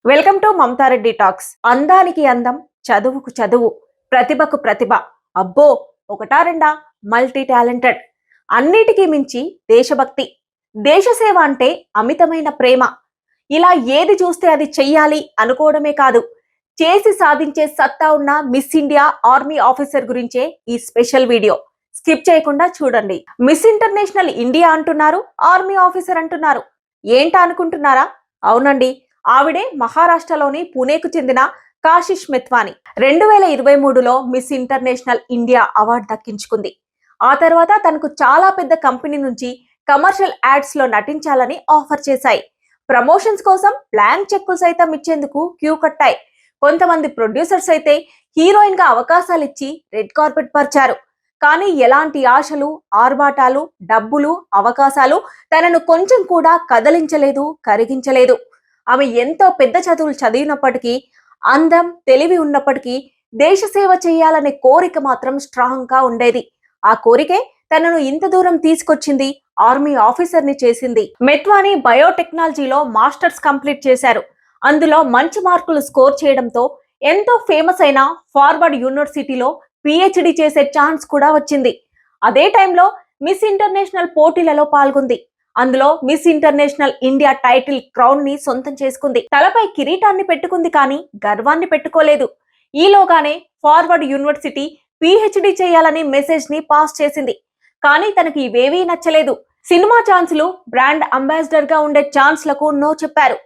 Welcome to Mamata Reddy talks. అందానికి అందం, చదువుకు చదువు, ప్రతిభకు ప్రతిభ. అబ్బో, ఒకటా రెండా? Multi talented. అన్నిటికీ మించి దేశభక్తి. దేశసేవ అంటే అమితమైన ప్రేమ. ఇలా ఏది చూస్తే అది చెయ్యాలి అనుకోవడమే కాదు, చేసి సాధించే సత్తా ఉన్న మిస్ ఇండియా ఆర్మీ ఆఫీసర్ గురించే ఈ స్పెషల్ వీడియో. స్కిప్ చేయకుండా చూడండి. మిస్ ఇంటర్నేషనల్ ఇండియా అంటున్నారు, ఆర్మీ ఆఫీసర్ అంటున్నారు. ఏంటా అనుకుంటున్నారా? అవునండి, ఆవిడే మహారాష్ట్రలోని పుణేకు చెందిన కాశిష్ మెత్వాని. 2023లో మిస్ ఇంటర్నేషనల్ ఇండియా అవార్డు దక్కించుకుంది. ఆ తర్వాత తనకు చాలా పెద్ద కంపెనీ నుంచి కమర్షియల్ యాడ్స్ లో నటించాలని ఆఫర్ చేశాయి. ప్రమోషన్స్ కోసం బ్లాంక్ చెక్కు సైతం ఇచ్చేందుకు క్యూ కట్టాయి. కొంతమంది ప్రొడ్యూసర్స్ అయితే హీరోయిన్ గా అవకాశాలు ఇచ్చి రెడ్ కార్పెట్ పరిచారు. కానీ ఎలాంటి ఆశలు, ఆర్భాటాలు, డబ్బులు, అవకాశాలు తనను కొంచెం కూడా కదలించలేదు, కరిగించలేదు. ఆమె ఎంతో పెద్ద చదువులు చదివినప్పటికీ, అందం, తెలివి ఉన్నప్పటికీ దేశ సేవ చేయాలనే కోరిక మాత్రం స్ట్రాంగ్ గా ఉండేది. ఆ కోరికే తనను ఇంత దూరం తీసుకొచ్చింది, ఆర్మీ ఆఫీసర్ ని చేసింది. మెత్వాని బయోటెక్నాలజీలో మాస్టర్స్ కంప్లీట్ చేశారు. అందులో మంచి మార్కులు స్కోర్ చేయడంతో ఎంతో ఫేమస్ అయిన ఫార్వర్డ్ యూనివర్సిటీలో పిహెచ్డి చేసే ఛాన్స్ కూడా వచ్చింది. అదే టైంలో మిస్ ఇంటర్నేషనల్ పోటీలలో పాల్గొంది. అందులో miss international India title crown ని సొంతం చేసుకుంది. తలపై కిరీటాన్ని పెట్టుకుంది, కానీ గర్వాన్ని పెట్టుకోలేదు. ఈలోగానే ఫార్వర్డ్ యూనివర్సిటీ పిహెచ్డి చేయాలని మెసేజ్ ని పాస్ చేసింది. కానీ తనకి ఇవేవీ నచ్చలేదు. సినిమా ఛాన్సులు, బ్రాండ్ అంబాసిడర్ గా ఉండే ఛాన్స్లకు నో చెప్పారు.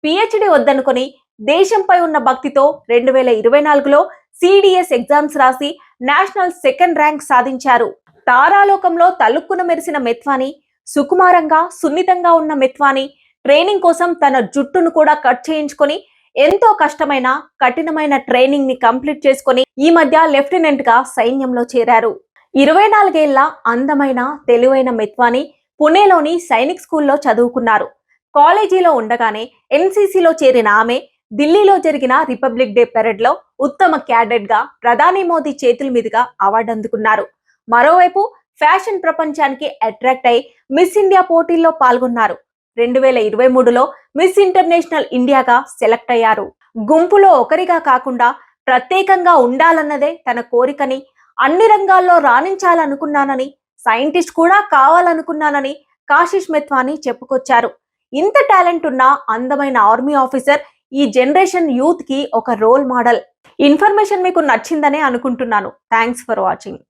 పిహెచ్డి వద్దనుకొని దేశంపై ఉన్న భక్తితో 2024లో సిడిఎస్ ఎగ్జామ్స్ రాసి నేషనల్ సెకండ్ ర్యాంక్ సాధించారు. తారాలోకంలో తలుక్కున మెరిసిన మెత్వాని, సుకుమారంగా, సున్నితంగా ఉన్న మెత్వాని ట్రైనింగ్ కోసం తన జుట్టును కూడా కట్ చేయించుకొని ఎంతో కష్టమైన, కఠినమైన ట్రైనింగ్ ని కంప్లీట్ చేసుకొని ఈ మధ్య లెఫ్టినెంట్ గా సైన్యంలో చేరారు. 24 ఏళ్ల అందమైన, తెలివైన మెత్వాని పుణేలోని సైనిక్ స్కూల్లో చదువుకున్నారు. కాలేజీలో ఉండగానే ఎన్సీసీలో చేరిన ఆమె ఢిల్లీలో జరిగిన రిపబ్లిక్ డే పెరేడ్ లో ఉత్తమ క్యాడెట్ గా ప్రధాని మోదీ చేతుల మీదుగా అవార్డు అందుకున్నారు. మరోవైపు ఫ్యాషన్ ప్రపంచానికి అట్రాక్ట్ అయి మిస్ ఇండియా పోటీల్లో పాల్గొన్నారు. 2023లో మిస్ ఇంటర్నేషనల్ ఇండియాగా సెలెక్ట్ అయ్యారు. గుంపులో ఒకరిగా కాకుండా ప్రత్యేకంగా ఉండాలన్నదే తన కోరికని, అన్ని రంగాల్లో రాణించాలనుకున్నానని, సైంటిస్ట్ కూడా కావాలనుకున్నానని కాశిష్ మెత్వాని చెప్పుకొచ్చారు. ఇంత టాలెంట్ ఉన్న అందమైన ఆర్మీ ఆఫీసర్ ఈ జనరేషన్ యూత్ కి ఒక రోల్ మోడల్. ఇన్ఫర్మేషన్ మీకు నచ్చిందనే అనుకుంటున్నాను. Thanks for watching.